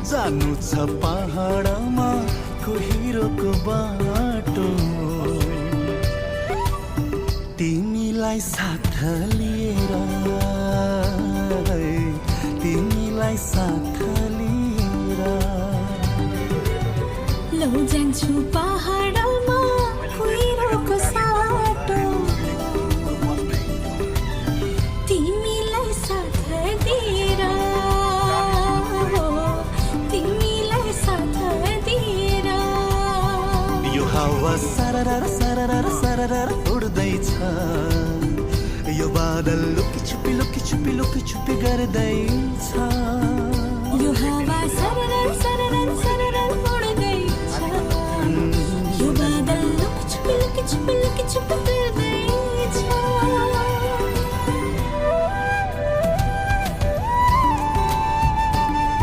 जानु छ पहाडमा कोहिरोको बाटो तिमीलाई साथ लिएर तिमीलाई साथ लिएर लौ जान्छु पहाडमा कोहिरोको साटो तिमीलाई साथ दिएर तिमीलाई साथ दिएर यो हावा सररर सररर सररर उड्दैछ यो बादल लुकी छुपी गर्दैछ